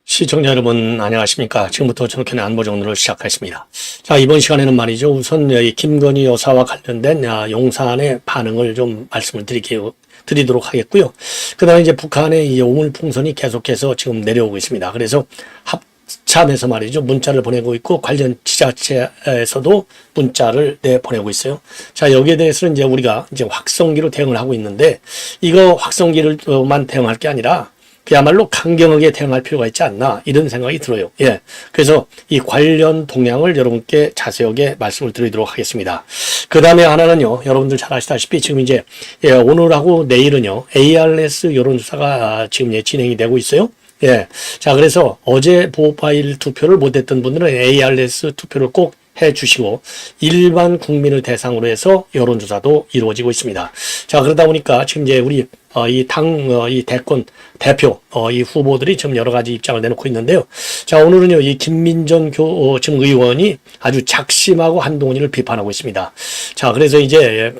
시청자 여러분 안녕하십니까. 지금부터 저렇게는 안보정론을 시작하겠습니다. 자, 이번 시간에는 말이죠. 우선 이 김건희 여사와 관련된 용산의 반응을 좀 말씀을 드리도록 하겠고요. 그 다음에 이제 북한의 이 오물풍선이 계속해서 지금 내려오고 있습니다. 그래서 합참에서 말이죠. 문자를 보내고 있고 관련 지자체에서도 문자를 보내고 있어요. 자, 여기에 대해서는 이제 우리가 이제 확성기로 대응을 하고 있는데 이거 확성기를만 대응할 게 아니라 그야말로 강경하게 대응할 필요가 있지 않나 이런 생각이 들어요. 예. 그래서 이 관련 동향을 여러분께 자세하게 말씀을 드리도록 하겠습니다. 그 다음에 하나는요, 여러분들 잘 아시다시피 지금 이제 오늘하고 내일은요, ARS 여론조사가 지금 진행이 되고 있어요. 예. 자, 그래서 어제 보파일 투표를 못했던 분들은 ARS 투표를 꼭 해주시고 일반 국민을 대상으로 해서 여론조사도 이루어지고 있습니다. 자, 그러다 보니까 지금 이제 우리 이 대권 대표 이 후보들이 지금 여러 가지 입장을 내놓고 있는데요. 자, 오늘은요 이 김민전 지금 의원이 아주 작심하고 한동훈이를 비판하고 있습니다. 자, 그래서 이제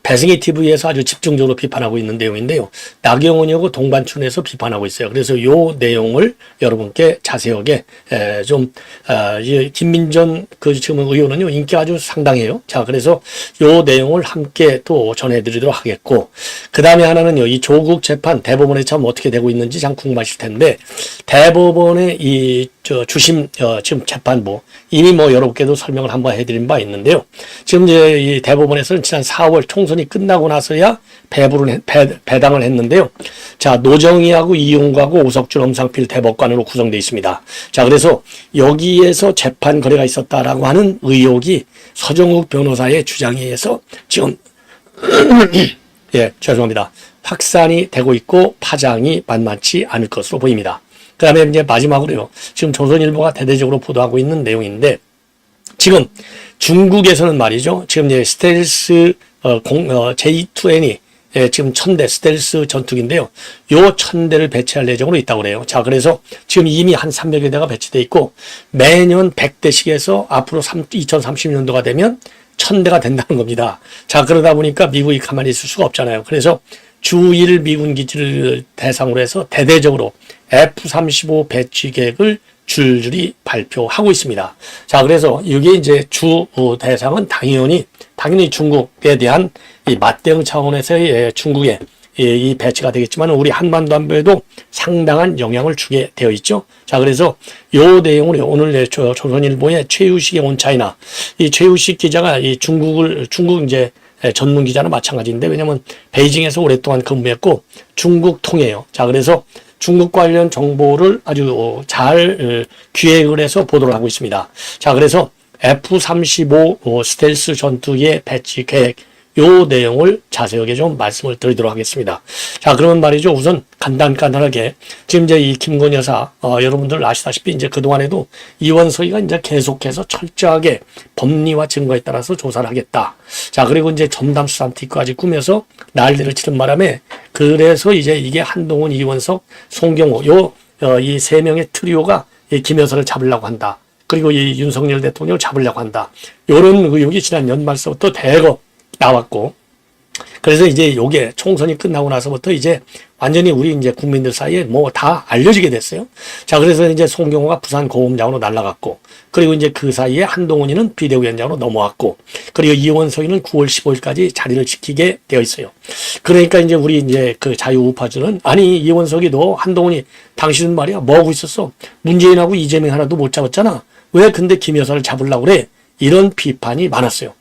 배승희 TV에서 아주 집중적으로 비판하고 있는 내용인데요. 나경원이하고 동반춘에서 비판하고 있어요. 그래서 요 내용을 여러분께 자세하게 김민전 지금 의원은요 인기가 아주 상당해요. 자, 그래서 요 내용을 함께 또 전해드리도록 하겠고, 그 다음에 하나는요 이 조국 재판 대법원에 참 어떻게 되고 있는지 참 궁금하실 텐데, 대법원의 이 주심 지금 재판부 이미 여러분께도 설명을 한번 해드린 바 있는데요. 지금 이제 이 대법원에서는 지난 4월 총선이 끝나고 나서야 배당을 했는데요. 자, 노정희하고 이용구하고 오석준 엄상필 대법관으로 구성되어 있습니다. 자, 그래서 여기에서 재판 거래가 있었다라고 하는 의혹이 서정욱 변호사의 주장에 의해서 지금 예, 죄송합니다. 확산이 되고 있고 파장이 만만치 않을 것으로 보입니다. 그 다음에 이제 마지막으로요. 지금 조선일보가 대대적으로 보도하고 있는 내용인데, 지금 중국에서는 말이죠. 지금 이제 스텔스 J2N이 지금 1000대 스텔스 전투기인데요. 요 1000대를 배치할 예정으로 있다고 그래요. 자, 그래서 지금 이미 한 300여 대가 배치돼 있고 매년 100대씩 해서 앞으로 2030년도가 되면 1000대가 된다는 겁니다. 자, 그러다 보니까 미국이 가만히 있을 수가 없잖아요. 그래서 주1 미군 기지를 대상으로 해서 대대적으로 F-35 배치 계획을 줄줄이 발표하고 있습니다. 자, 그래서 이게 이제 주 대상은 당연히 중국에 대한 이 맞대응 차원에서의 중국의 이 배치가 되겠지만 우리 한반도 안보에도 상당한 영향을 주게 되어 있죠. 자, 그래서 요 내용을 오늘 조선일보의 최유식의 온차이나 이 최유식 기자가 이 중국 이제 전문 기자는 마찬가지인데, 왜냐면 베이징에서 오랫동안 근무했고 중국 통해요. 자, 그래서 중국 관련 정보를 아주 잘 기획을 해서 보도를 하고 있습니다. 자, 그래서 F-35 스텔스 전투기의 배치 계획 요 내용을 자세하게 좀 말씀을 드리도록 하겠습니다. 자, 그러면 말이죠. 우선 간단하게 지금 이제 이 김건희 여사 여러분들 아시다시피 이제 그동안에도 이원석이가 이제 계속해서 철저하게 법리와 증거에 따라서 조사를 하겠다. 자, 그리고 이제 전담 수사팀까지 꾸며서 난리를 치는 바람에 그래서 이제 이게 한동훈, 이원석, 송경호 이 세 명의 트리오가 이 김 여사를 잡으려고 한다. 그리고 이 윤석열 대통령을 잡으려고 한다. 요런 의혹이 지난 연말서부터 대거 나왔고, 그래서 이제 요게 총선이 끝나고 나서부터 이제 완전히 우리 이제 국민들 사이에 다 알려지게 됐어요. 자, 그래서 이제 송경호가 부산 고검장으로 날아갔고, 그리고 이제 그 사이에 한동훈이는 비대위원장으로 넘어왔고, 그리고 이원석이는 9월 15일까지 자리를 지키게 되어 있어요. 그러니까 이제 우리 이제 그 자유우파들은, 아니 이원석이 너 한동훈이 당신은 말이야 뭐 하고 있었어? 문재인하고 이재명 하나도 못 잡았잖아. 왜 근데 김 여사를 잡으려고 그래? 이런 비판이 많았어요.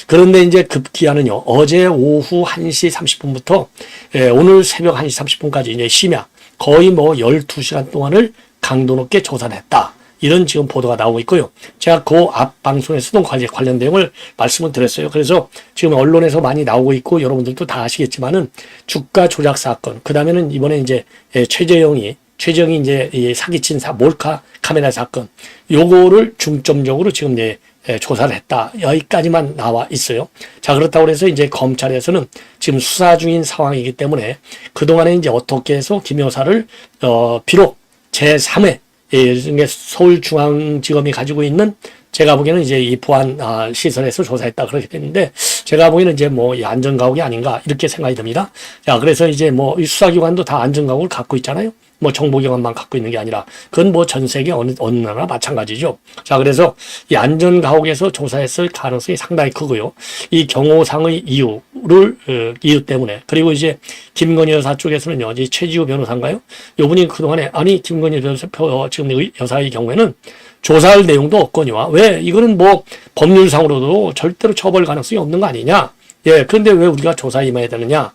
그런데 이제 급기야는요, 어제 오후 1시 30분부터 오늘 새벽 1시 30분까지 이제 심야 거의 12시간 동안을 강도 높게 조사를 했다. 이런 지금 보도가 나오고 있고요. 제가 그 앞 방송에서도 관련 내용을 말씀을 드렸어요. 그래서 지금 언론에서 많이 나오고 있고 여러분들도 다 아시겠지만은 주가 조작 사건, 그 다음에는 이번에 이제 최재형이 이제 이 사기친 몰카 카메라 사건, 요거를 중점적으로 지금 이제 조사를 했다. 여기까지만 나와 있어요. 자, 그렇다고 해서 이제 검찰에서는 지금 수사 중인 상황이기 때문에 그동안에 이제 어떻게 해서 김 여사를 비록 제3회 서울중앙지검이 가지고 있는 제가 보기에는 이제 이 보안 시설에서 조사했다 그렇게 됐는데 제가 보기에는 이제 뭐 이 안전가옥이 아닌가 이렇게 생각이 듭니다. 자, 그래서 이제 뭐 이 수사기관도 다 안전가옥을 갖고 있잖아요. 뭐 정보기관만 갖고 있는 게 아니라 그건 뭐 전 세계 어느 나라 마찬가지죠. 자, 그래서 이 안전가옥에서 조사했을 가능성이 상당히 크고요. 이 경호상의 이유 때문에 그리고 이제 김건희 여사 쪽에서는요, 이 최지우 변호사인가요? 요분이 그동안에 아니 김건희 변호사 지금 여사의 경우에는 조사할 내용도 없거니와 왜 이거는 뭐 법률상으로도 절대로 처벌 가능성이 없는 거 아니냐? 예, 그런데 왜 우리가 조사에 임해야 되느냐?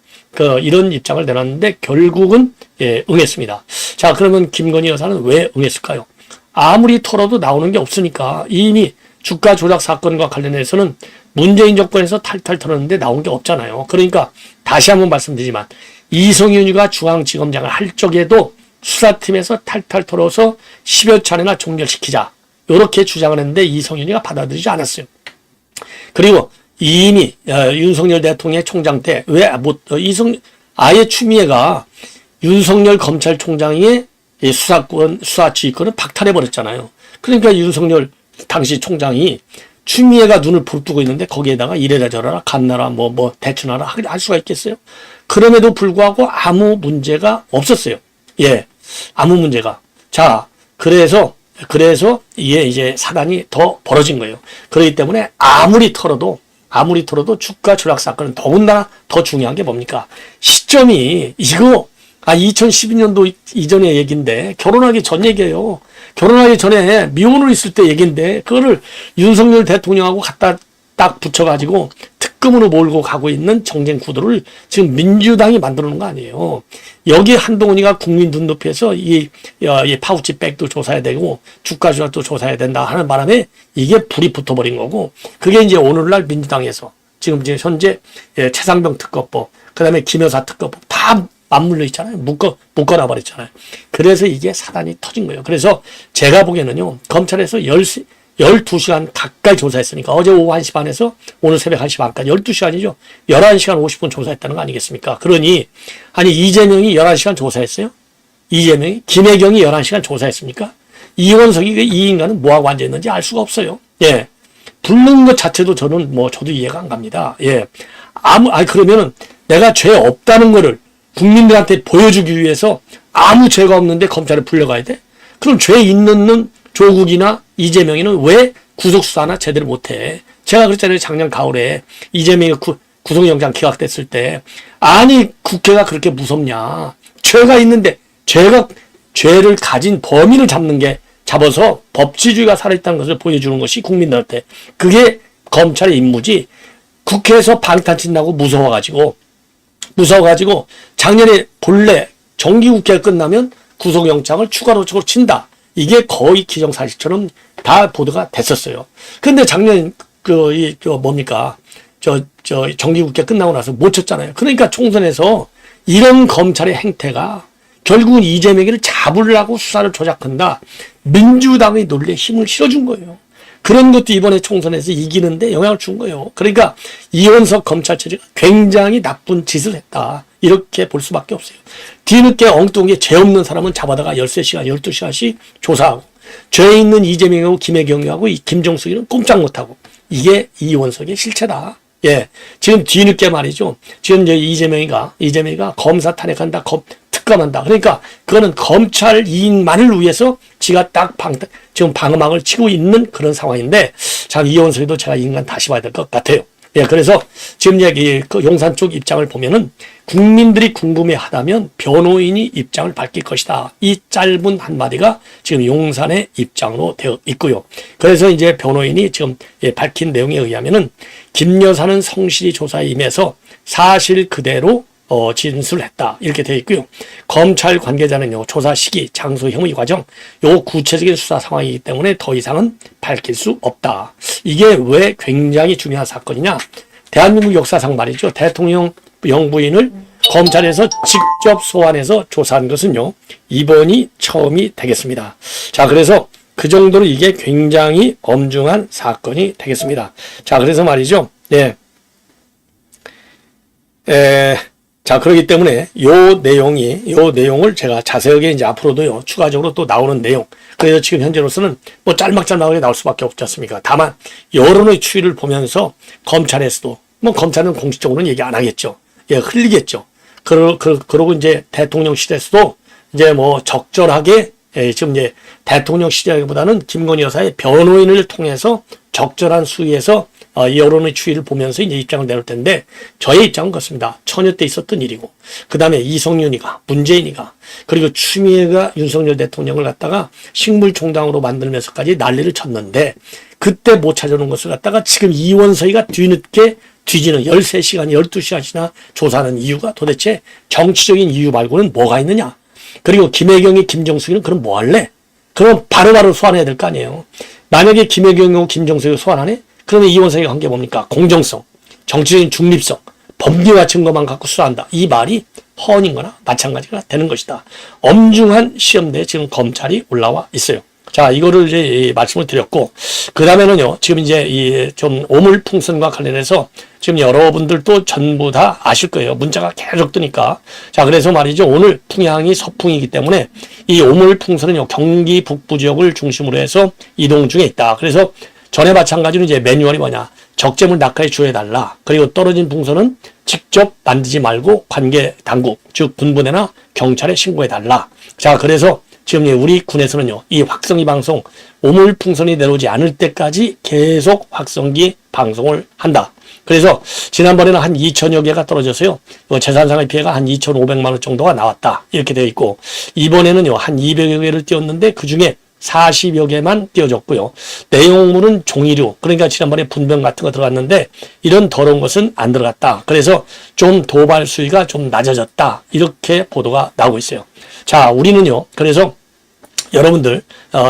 이런 입장을 내놨는데 결국은 응했습니다. 자, 그러면 김건희 여사는 왜 응했을까요? 아무리 털어도 나오는 게 없으니까 이미 주가 조작 사건과 관련해서는 문재인 정권에서 탈탈 털었는데 나온 게 없잖아요. 그러니까 다시 한번 말씀드리지만 이성윤이가 중앙지검장을 할 적에도 수사팀에서 탈탈 털어서 10여 차례나 종결시키자 이렇게 주장을 했는데 이성윤이가 받아들이지 않았어요. 그리고 이미 윤석열 대통령의 총장 때 왜 아예 추미애가 윤석열 검찰총장의 수사 지휘권을 박탈해 버렸잖아요. 그러니까 윤석열 당시 총장이 추미애가 눈을 부릅뜨고 있는데 거기에다가 이래라 저래라 간나라 뭐 대추나라 할 수가 있겠어요? 그럼에도 불구하고 아무 문제가 없었어요. 예, 아무 문제가. 자, 그래서 이게 이제 사단이 더 벌어진 거예요. 그렇기 때문에 아무리 털어도 주가 조작 사건은 더군다나 더 중요한 게 뭡니까? 시점이 이거 2012년도 이전의 얘기인데 결혼하기 전 얘기예요. 결혼하기 전에 미혼으로 있을 때 얘기인데 그거를 윤석열 대통령하고 갖다 딱 붙여가지고 특검으로 몰고 가고 있는 정쟁 구도를 지금 민주당이 만들어 놓은 거 아니에요. 여기 한동훈이가 국민 눈높이에서 이 파우치 백도 조사해야 되고 주가 조작도 조사해야 된다 하는 바람에 이게 불이 붙어버린 거고 그게 이제 오늘날 민주당에서 지금 이제 현재 최상병 특검법 그다음에 김여사 특검법 다 맞물려 있잖아요. 묶어놔 버렸잖아요. 그래서 이게 사단이 터진 거예요. 그래서 제가 보기에는요. 검찰에서 12시간 가까이 조사했으니까 어제 오후 1시 반에서 오늘 새벽 1시 반까지 12시간이죠. 11시간 50분 조사했다는 거 아니겠습니까? 그러니 아니 이재명이 11시간 조사했어요? 이재명이? 김혜경이 11시간 조사했습니까? 이원석이 이 인간은 뭐하고 앉아있는지 알 수가 없어요. 예. 부르는 것 자체도 저도 이해가 안 갑니다. 예. 그러면은 내가 죄 없다는 거를 국민들한테 보여주기 위해서 아무 죄가 없는데 검찰에 불려가야 돼? 그럼 죄 있는 놈 조국이나 이재명이는 왜 구속수사나 제대로 못해? 제가 그랬잖아요. 작년 가을에 이재명이 구속영장 기각됐을 때 아니 국회가 그렇게 무섭냐? 죄가 있는데 죄를 가진 범인을 잡아서 법치주의가 살아있다는 것을 보여주는 것이 국민들한테 그게 검찰의 임무지. 국회에서 방탄친다고 무서워가지고 작년에 본래 정기국회가 끝나면 구속영장을 추가로 친다. 이게 거의 기정사실처럼 다 보도가 됐었어요. 근데 작년 정기국회 끝나고 나서 못 쳤잖아요. 그러니까 총선에서 이런 검찰의 행태가 결국은 이재명이를 잡으려고 수사를 조작한다. 민주당의 논리에 힘을 실어준 거예요. 그런 것도 이번에 총선에서 이기는데 영향을 준 거예요. 그러니까 이원석 검찰처리가 굉장히 나쁜 짓을 했다. 이렇게 볼 수밖에 없어요. 뒤늦게 엉뚱하게 죄 없는 사람은 잡아다가 13시간, 12시간씩 조사하고 죄 있는 이재명하고 김혜경하고 김종숙이는 꼼짝 못하고 이게 이원석의 실체다. 예, 지금 뒤늦게 말이죠. 지금 이제 이재명이가 검사 탄핵한다, 특검한다. 그러니까 그거는 검찰 이익만을 위해서 지가 딱 지금 방어막을 치고 있는 그런 상황인데 참 이원석이도 제가 인간 다시 봐야 될 것 같아요. 예, 그래서 지금 그 용산 쪽 입장을 보면은 국민들이 궁금해하다면 변호인이 입장을 밝힐 것이다. 이 짧은 한마디가 지금 용산의 입장으로 되어 있고요. 그래서 이제 변호인이 지금 밝힌 내용에 의하면은 김 여사는 성실히 조사에 임해서 사실 그대로 진술했다. 이렇게 되어 있고요. 검찰 관계자는요, 조사 시기, 장소, 혐의 과정, 요 구체적인 수사 상황이기 때문에 더 이상은 밝힐 수 없다. 이게 왜 굉장히 중요한 사건이냐? 대한민국 역사상 말이죠. 대통령 영부인을 검찰에서 직접 소환해서 조사한 것은요, 이번이 처음이 되겠습니다. 자, 그래서 그 정도로 이게 굉장히 엄중한 사건이 되겠습니다. 자, 그래서 말이죠. 네. 자, 그렇기 때문에 요 내용을 제가 자세하게 이제 앞으로도요, 추가적으로 또 나오는 내용. 그래서 지금 현재로서는 뭐 짤막짤막하게 나올 수밖에 없지 않습니까? 다만, 여론의 추이를 보면서 검찰에서도, 뭐 검찰은 공식적으로는 얘기 안 하겠죠. 예, 흘리겠죠. 그러고 이제 대통령실에서도 이제 뭐 적절하게, 예, 지금 이제 대통령실이라기보다는 김건희 여사의 변호인을 통해서 적절한 수위에서 이 여론의 추이를 보면서 이제 입장을 내놓을 텐데, 저의 입장은 그렇습니다. 처녀 때 있었던 일이고, 그 다음에 이성윤이가, 문재인이가, 그리고 추미애가 윤석열 대통령을 갖다가 식물총장으로 만들면서까지 난리를 쳤는데, 그때 못 찾아놓은 것을 갖다가 지금 이원석이가 뒤늦게 뒤지는 13시간, 12시간이나 조사하는 이유가 도대체 정치적인 이유 말고는 뭐가 있느냐? 그리고 김혜경이, 김정숙이는 그럼 뭐 할래? 그럼 바로바로 소환해야 될 거 아니에요. 만약에 김혜경이고 김정숙이 소환하네? 그러면 이원석의 관계 뭡니까? 공정성, 정치적인 중립성, 법리와 증거만 갖고 수사한다. 이 말이 허언인 거나 마찬가지가 되는 것이다. 엄중한 시험대에 지금 검찰이 올라와 있어요. 자, 이거를 이제 말씀을 드렸고, 그 다음에는요, 지금 이제 이 좀 오물풍선과 관련해서 지금 여러분들도 전부 다 아실 거예요. 문자가 계속 뜨니까. 자, 그래서 말이죠. 오늘 풍향이 서풍이기 때문에 이 오물풍선은요, 경기 북부 지역을 중심으로 해서 이동 중에 있다. 그래서 전에 마찬가지로 이제 매뉴얼이 뭐냐. 적재물 낙하에 주의해달라. 그리고 떨어진 풍선은 직접 만들지 말고 관계 당국, 즉 군부대나 경찰에 신고해달라. 자, 그래서 지금 우리 군에서는요, 이 확성기 방송, 오물풍선이 내려오지 않을 때까지 계속 확성기 방송을 한다. 그래서 지난번에는 한 2천여 개가 떨어져서요, 재산상의 피해가 한 2,500만 원 정도가 나왔다. 이렇게 되어 있고, 이번에는요, 한 200여 개를 띄웠는데 그 중에 40여 개만 띄워졌고요. 내용물은 종이류, 그러니까 지난번에 분변 같은 거 들어갔는데 이런 더러운 것은 안 들어갔다. 그래서 좀 도발 수위가 좀 낮아졌다. 이렇게 보도가 나오고 있어요. 자, 우리는요, 그래서 여러분들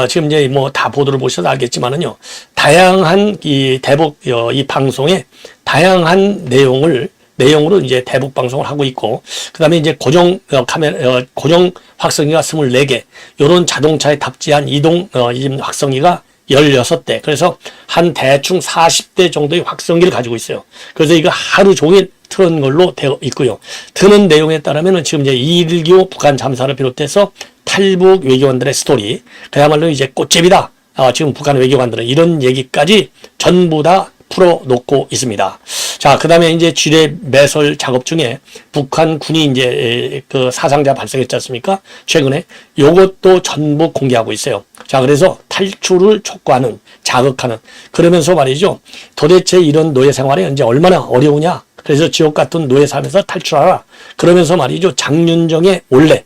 지금 이제 뭐 다 보도를 보셔서 알겠지만은요, 다양한 이 대북 이 방송에 다양한 내용으로 이제 대북 방송을 하고 있고, 그 다음에 이제 고정 고정 확성기가 24개, 요런 자동차에 탑재한 이동 확성기가 16대, 그래서 한 대충 40대 정도의 확성기를 가지고 있어요. 그래서 이거 하루 종일 트는 걸로 되어 있고요. 트는 내용에 따르면은 지금 이제 2.19 북한 잠사를 비롯해서 탈북 외교관들의 스토리, 그야말로 이제 꽃제비다. 지금 북한 외교관들은 이런 얘기까지 전부 다 풀어놓고 있습니다. 자, 그 다음에 이제 지뢰 매설 작업 중에 북한군이 이제 그 사상자 발생했지 않습니까? 최근에 요것도 전부 공개하고 있어요. 자, 그래서 탈출을 촉구하는, 자극하는, 그러면서 말이죠. 도대체 이런 노예 생활이 이제 얼마나 어려우냐? 그래서 지옥 같은 노예 삶에서 탈출하라. 그러면서 말이죠. 장윤정의 올레.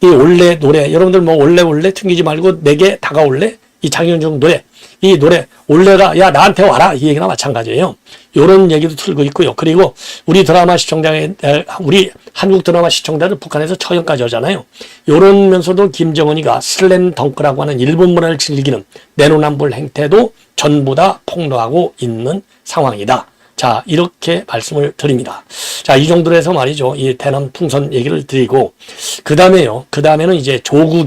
이 올레 노래, 여러분들 뭐 올레 튕기지 말고 내게 다가올래? 이 장윤정 노래, 이 노래 올레가 야 나한테 와라, 이 얘기나 마찬가지예요. 요런 얘기도 틀고 있고요. 그리고 우리 한국 드라마 시청자들 북한에서 처형까지 하잖아요. 요러면서도 김정은이가 슬램 덩크라고 하는 일본 문화를 즐기는 내로남불 행태도 전부 다 폭로하고 있는 상황이다. 자, 이렇게 말씀을 드립니다. 자, 이 정도로 해서 말이죠. 이 대남 풍선 얘기를 드리고, 그 다음에는 이제 조국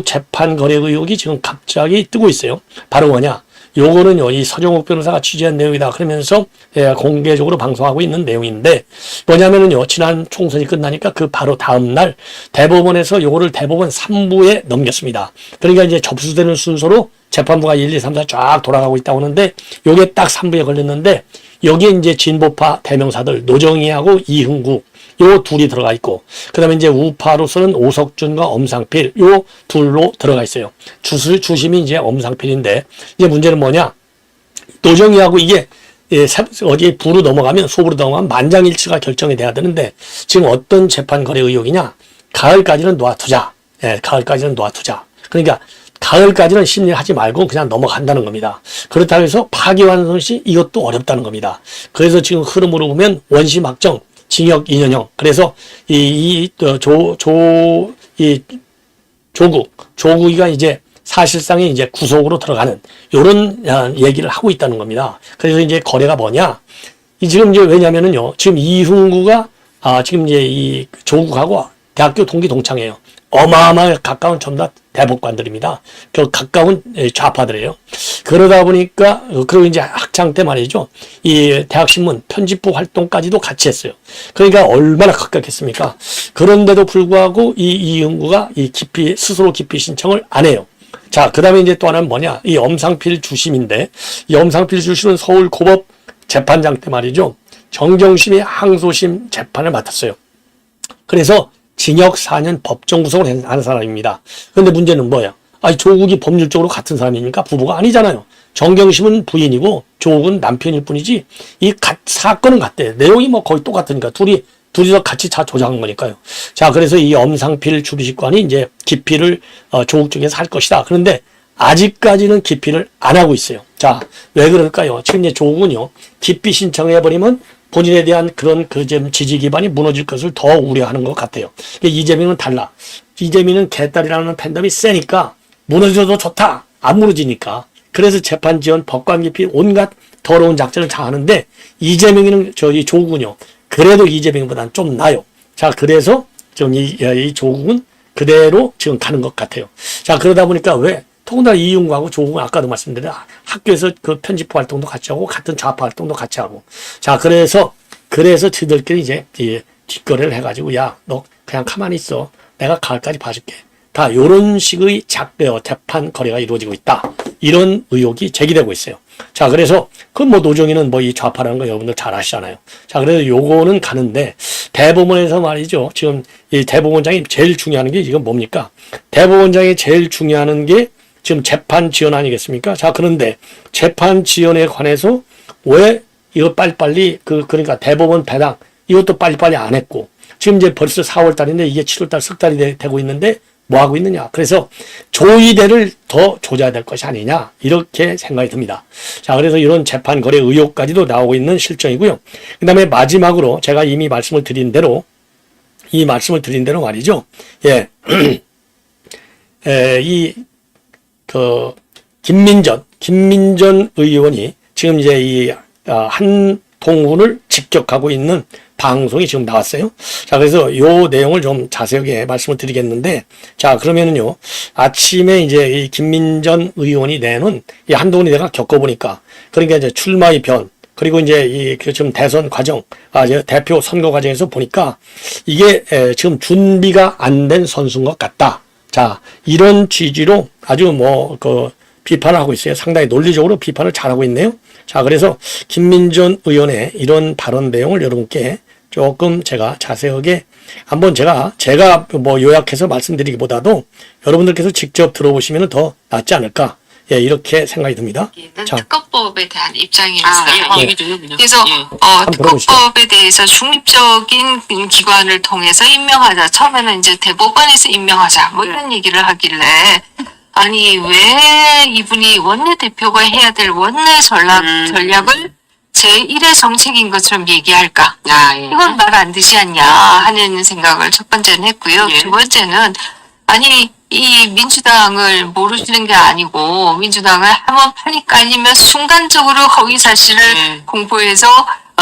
재판 거래 의혹이 지금 갑자기 뜨고 있어요. 바로 뭐냐? 요거는요, 이 서정욱 변호사가 취재한 내용이다. 그러면서 공개적으로 방송하고 있는 내용인데, 뭐냐면은요, 지난 총선이 끝나니까 그 바로 다음날 대법원에서 요거를 대법원 3부에 넘겼습니다. 그러니까 이제 접수되는 순서로 재판부가 1, 2, 3, 4 쫙 돌아가고 있다고 하는데, 요게 딱 3부에 걸렸는데, 여기에 이제 진보파 대명사들, 노정희하고 이흥국, 요 둘이 들어가 있고, 그 다음에 이제 우파로서는 오석준과 엄상필, 요 둘로 들어가 있어요. 주심이 이제 엄상필인데, 이제 문제는 뭐냐? 노정희하고 이게, 어디에 부로 넘어가면, 소부로 넘어가면 만장일치가 결정이 돼야 되는데, 지금 어떤 재판 거래 의혹이냐? 가을까지는 놓아두자. 가을까지는 놓아두자. 그러니까, 가을까지는 심리하지 말고 그냥 넘어간다는 겁니다. 그렇다고 해서 파기환송 시 이것도 어렵다는 겁니다. 그래서 지금 흐름으로 보면 원심 확정, 징역 2년형. 그래서 조국이가 이제 사실상의 이제 구속으로 들어가는 요런 얘기를 하고 있다는 겁니다. 그래서 이제 거래가 뭐냐? 지금 이제 왜냐면은요, 지금 이흥구가 지금 이제 이 조국하고 대학교 동기 동창이에요. 어마어마하게 가까운 전부 다 대법관들입니다. 그 가까운 좌파들이에요. 그러다 보니까 그리고 이제 학창 때 말이죠. 이 대학신문 편집부 활동까지도 같이 했어요. 그러니까 얼마나 가깝겠습니까? 그런데도 불구하고 이 이응구가 이 기피 스스로 기피 신청을 안 해요. 자, 그다음에 이제 또 하나는 뭐냐? 이 엄상필 주심인데 이 엄상필 주심은 서울 고법 재판장 때 말이죠. 정경심이 항소심 재판을 맡았어요. 그래서 징역 4년 법정 구속을 한 사람입니다. 그런데 문제는 뭐야? 아니, 조국이 법률적으로 같은 사람이니까 부부가 아니잖아요. 정경심은 부인이고 조국은 남편일 뿐이지 사건은 같대. 내용이 뭐 거의 똑같으니까 둘이서 같이 다 조작한 거니까요. 자, 그래서 이 엄상필 주비식관이 이제 기피를 조국 쪽에서 할 것이다. 그런데 아직까지는 기피를 안 하고 있어요. 자, 왜 그럴까요? 지금 이제 조국은요, 기피 신청해버리면 본인에 대한 그런 지지 기반이 무너질 것을 더 우려하는 것 같아요. 이재명은 달라. 이재명은 개딸이라는 팬덤이 세니까 무너져도 좋다. 안 무너지니까. 그래서 재판 지원, 법관 기피 온갖 더러운 작전을 다 하는데 이재명이는 이 조국은요. 그래도 이재명보다는 좀 나요. 자, 그래서 지금 이 조국은 그대로 지금 가는 것 같아요. 자, 그러다 보니까 왜? 더군다나 이윤구하고 조국은 아까도 말씀드린 학교에서 그 편집부 활동도 같이 하고 같은 좌파 활동도 같이 하고. 자, 그래서 저희들끼리 이제 뒷거래를 해가지고 야, 너 그냥 가만히 있어. 내가 가을까지 봐줄게. 다 요런 식의 재판 거래가 이루어지고 있다. 이런 의혹이 제기되고 있어요. 자, 그래서 뭐 노정희는 뭐 이 좌파라는 거 여러분들 잘 아시잖아요. 자, 그래서 요거는 가는데 대법원에서 말이죠. 지금 이 대법원장이 제일 중요한 게 지금 뭡니까? 대법원장이 제일 중요한 게 지금 재판 지연 아니겠습니까? 자, 그런데 재판 지연에 관해서 왜 이거 빨리빨리 그러니까 대법원 배당 이것도 빨리빨리 안 했고 지금 이제 벌써 4월 달인데 이게 7월 달 석 달이 되고 있는데 뭐 하고 있느냐? 그래서 조의대를 더 조져야 될 것이 아니냐? 이렇게 생각이 듭니다. 자, 그래서 이런 재판 거래 의혹까지도 나오고 있는 실정이고요. 그다음에 마지막으로 제가 이미 말씀을 드린 대로 말이죠. 예. 김민전 의원이 지금 이제 한동훈을 직격하고 있는 방송이 지금 나왔어요. 자, 그래서 요 내용을 좀 자세하게 말씀을 드리겠는데, 자, 그러면은요, 아침에 이제 이 김민전 의원이 내는 이 한동훈이 내가 겪어보니까, 그러니까 이제 출마의 변, 그리고 이제 지금 대선 과정, 이제 대표 선거 과정에서 보니까 이게 지금 준비가 안 된 선수인 것 같다. 자, 이런 취지로 아주 비판을 하고 있어요. 상당히 논리적으로 비판을 잘하고 있네요. 자, 그래서 김민전 의원의 이런 발언 내용을 여러분께 조금 제가 자세하게 한번 제가 뭐 요약해서 말씀드리기보다도 여러분들께서 직접 들어보시면 더 낫지 않을까. 예, 이렇게 생각이 듭니다. 자, 특검법에 대한 입장이었어요. 얘기 좀 해보세요. 그래서 예. 특검법에 대해서 중립적인 기관을 통해서 임명하자. 처음에는 이제 대법원에서 임명하자. 뭐 이런 얘기를 하길래 아니 왜 이분이 원내대표가 해야 될 원내 전략을 제1의 정책인 것처럼 얘기할까? 이건 말 안 되지 않냐 하는 생각을 첫 번째는 했고요. 두 번째는 아니 이 민주당을 모르시는 게 아니고 민주당을 한번 판이 깔리면 순간적으로 허위 사실을 공포해서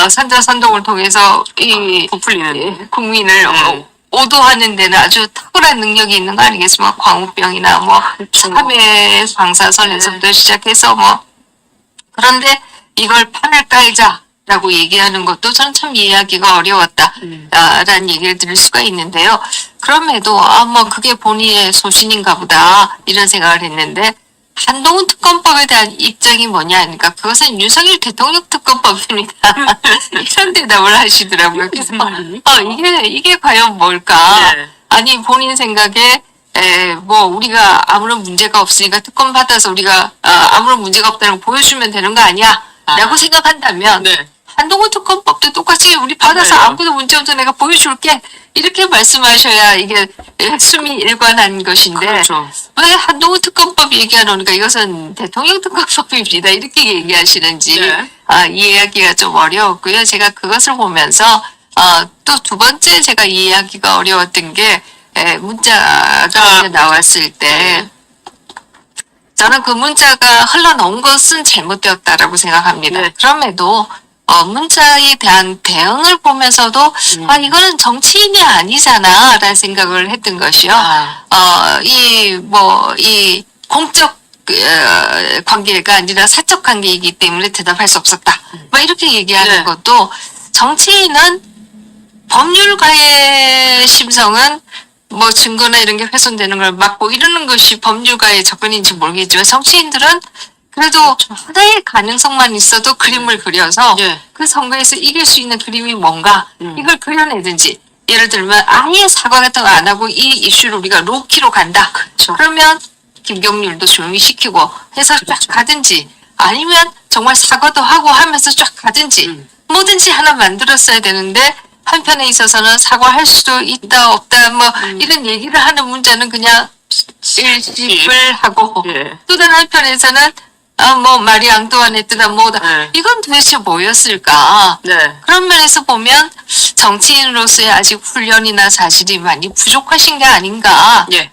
선전선동을 통해서 이 부풀리는 국민을 오도하는 데는 아주 탁월한 능력이 있는 거 아니겠습니까? 광우병이나 뭐 3회 방사선에서부터 시작해서 뭐 그런데 이걸 판을 깔자라고 얘기하는 것도 저는 참 이해하기가 어려웠다라는 얘기를 들을 수가 있는데요. 그럼에도 뭐 그게 본인의 소신인가 보다 이런 생각을 했는데 한동훈 특검법에 대한 입장이 뭐냐 하니까 그것은 윤석열 대통령 특검법입니다. 이런 대답을 하시더라고요. 그래서 이게 과연 뭘까? 아니 본인 생각에 뭐 우리가 아무런 문제가 없으니까 특검 받아서 우리가 아무런 문제가 없다는 걸 보여주면 되는 거 아니야? 라고 생각한다면 한동훈 특검법도 똑같이 우리 받아서 아무것도 문제 없어 내가 보여줄게 이렇게 말씀하셔야 이게 숨이 일관한 것인데 그렇죠. 왜 한동훈 특검법 얘기하노니까 이것은 대통령 특검법입니다 이렇게 얘기하시는지 이해하기가 좀 어려웠고요. 제가 그것을 보면서 또 두 번째 제가 이해하기가 어려웠던 게 문자가 나왔을 때 저는 그 문자가 흘러나온 것은 잘못되었다라고 생각합니다. 그럼에도 문자에 대한 대응을 보면서도 이거는 정치인이 아니잖아라는 생각을 했던 것이요. 이 공적 관계가 아니라 사적 관계이기 때문에 대답할 수 없었다. 뭐 이렇게 얘기하는 네. 것도 정치인은 법률가의 심성은 뭐 증거나 이런 게 훼손되는 걸 막고 이러는 것이 법률가의 접근인지 모르겠지만 정치인들은 그래도 하나의 가능성만 있어도 그림을 그려서 네. 그 선거에서 이길 수 있는 그림이 뭔가 이걸 그려내든지 예를 들면 아예 사과 같은 거 안 하고 이 이슈를 우리가 로키로 간다. 그러면 김경률도 조용히 시키고 해서 쫙 가든지 아니면 정말 사과도 하고 하면서 쫙 가든지 뭐든지 하나 만들었어야 되는데 한편에 있어서는 사과할 수도 있다 없다 뭐 이런 얘기를 하는 문제는 그냥 일십을 하고 예. 또 다른 한편에서는 뭐 마리 앙뚜아네트다 뭐다 네. 이건 도대체 뭐였을까? 네. 그런 면에서 보면 정치인으로서의 아직 훈련이나 사실이 많이 부족하신 게 아닌가 예.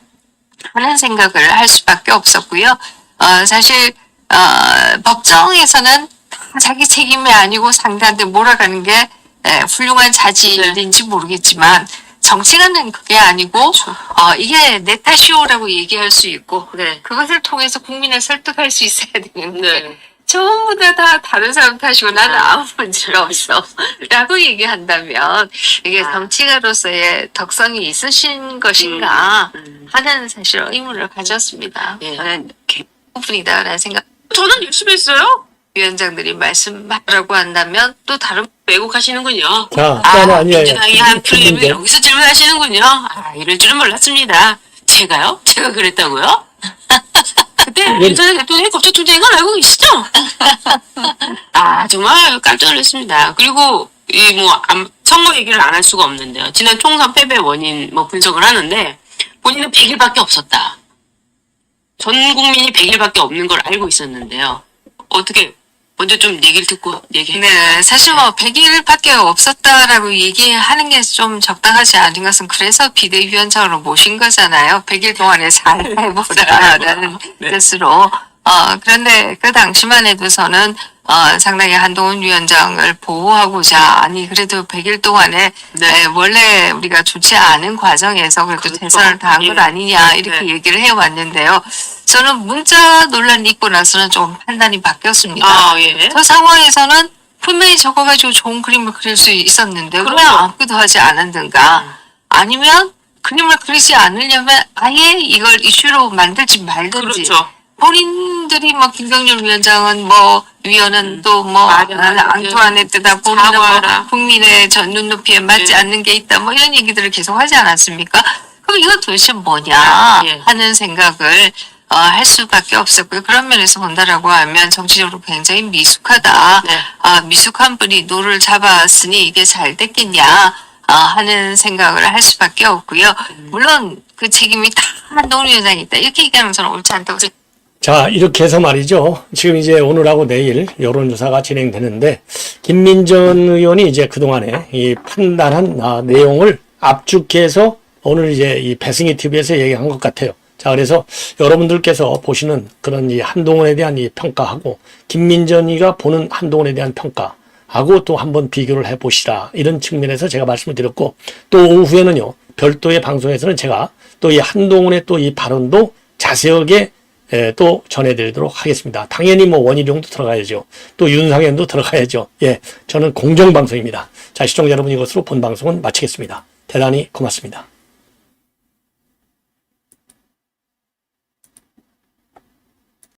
하는 생각을 할 수밖에 없었고요. 사실 법정에서는 다 자기 책임이 아니고 상대한테 몰아가는 게 훌륭한 자질인지 모르겠지만 정치가는 그게 아니고 이게 내 탓이오라고 얘기할 수 있고 네. 그것을 통해서 국민을 설득할 수 있어야 되는데 네. 전부 다 다른 사람 탓이고 나는 아무 문제가 없어 라고 얘기한다면 이게 정치가로서의 덕성이 있으신 것인가 하는 사실 의문을 가졌습니다. 예. 저는 부분이다라는 생각. 저는 열심히 했어요. 위원장들이 말씀하라고 한다면 또 다른 왜곡하시는군요. 자, 아니에요. 민주당이 한 프레임을 김민재. 여기서 질문하시는군요. 이럴 줄은 몰랐습니다. 제가요? 제가 그랬다고요? 그때 윤석열 대통령이 법적 투쟁인 걸 알고 계시죠? 정말 깜짝 놀랐습니다. 그리고 선거 얘기를 안 할 수가 없는데요. 지난 총선 패배 원인 분석을 하는데 본인은 100일밖에 없었다. 전 국민이 100일밖에 없는 걸 알고 있었는데요. 어떻게 먼저 좀 얘기를 듣고 얘기해. 네, 사실 100일밖에 없었다라고 얘기하는 게 좀 적당하지 않은 것은 그래서 비대위원장으로 모신 거잖아요. 100일 동안에 잘 해보자라는 뜻으로. 그런데 그 당시만 해도서는 상당히 한동훈 위원장을 보호하고자 그래도 100일 동안에 원래 우리가 좋지 않은 과정에서 그래도 그렇죠. 최선을 다한 것 아니냐 이렇게 얘기를 해왔는데요. 저는 문자 논란이 있고 나서는 좀 판단이 바뀌었습니다. 예. 그 상황에서는 분명히 적어가지고 좋은 그림을 그릴 수 있었는데 왜 그렇죠. 아무것도 하지 않았는가? 아니면 그림을 그리지 않으려면 아예 이걸 이슈로 만들지 말든지. 그렇죠. 본인들이 김경률 위원장은 위원은 또 앙투아네트다 본인은 사과하라. 국민의 전 눈높이에 맞지 않는 게 있다 이런 얘기들을 계속 하지 않았습니까? 그럼 이거 도대체 뭐냐 하는 생각을 할 수밖에 없었고요. 그런 면에서 본다라고 하면 정치적으로 굉장히 미숙하다. 미숙한 분이 노를 잡았으니 이게 잘 됐겠냐 하는 생각을 할 수밖에 없고요. 물론 그 책임이 다 한동훈 위원장이 있다. 이렇게 얘기하는 저는 옳지 않다고 생각합니다. 자, 이렇게 해서 말이죠. 지금 이제 오늘하고 내일 여론조사가 진행되는데, 김민전 의원이 이제 그동안에 이 판단한 내용을 압축해서 오늘 이제 이 배승희 TV에서 얘기한 것 같아요. 자, 그래서 여러분들께서 보시는 그런 이 한동훈에 대한 이 평가하고, 김민전이가 보는 한동훈에 대한 평가하고 또 한번 비교를 해 보시라. 이런 측면에서 제가 말씀을 드렸고, 또 오후에는요, 별도의 방송에서는 제가 또 이 한동훈의 또 이 발언도 자세하게 또 전해드리도록 하겠습니다. 당연히 원희룡도 들어가야죠. 또 윤상현도 들어가야죠. 예, 저는 공정방송입니다. 자, 시청자 여러분 이것으로 본 방송은 마치겠습니다. 대단히 고맙습니다.